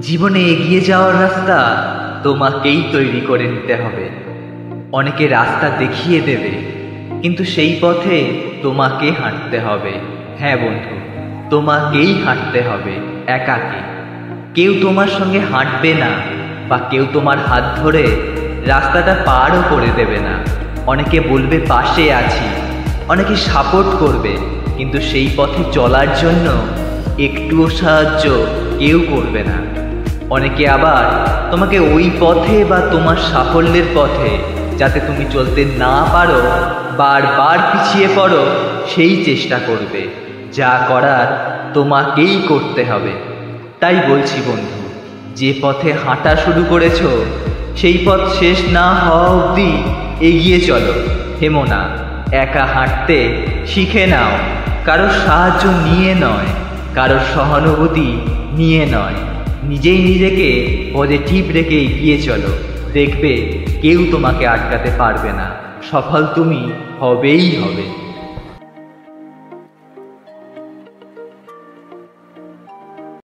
জীবনে এগিয়ে যাওয়ার রাস্তা তোমাকেই তৈরি করে নিতে হবে। অনেকে রাস্তা দেখিয়ে দেবে, কিন্তু সেই পথে তোমাকে হাঁটতে হবে। হ্যাঁ বন্ধু, তোমাকেই হাঁটতে হবে একাকী। কেউ তোমার সঙ্গে হাঁটবে না, বা কেউ তোমার হাত ধরে রাস্তাটা পারও করে দেবে না। অনেকে বলবে পাশে আছি, অনেকে সাপোর্ট করবে, কিন্তু সেই পথে চলার জন্য একটুও সাহায্য কেউ করবে না। অনেকে আবার তোমাকে ওই পথে বা তোমার সাফল্যের পথে যাতে তুমি চলতে না পারো, বারবার পিছিয়ে পড়ো, সেই চেষ্টা করবে। যা করার তোমাকেই করতে হবে। তাই বলছি বন্ধু, যে পথে হাঁটা শুরু করেছো সেই পথ শেষ না হওয়া অবধি এগিয়ে চলো। থেমো না, একা হাঁটতে শিখে নাও। কারোর সাহায্য নিয়ে নয়, কারোর সহানুভূতি নিয়ে নয়, নিজেই নিজেকে পজিটিভ রেখে এগিয়ে চলো। দেখবে কেউ তোমাকে আটকাতে পারবে না। সফল তুমি হবেই হবে।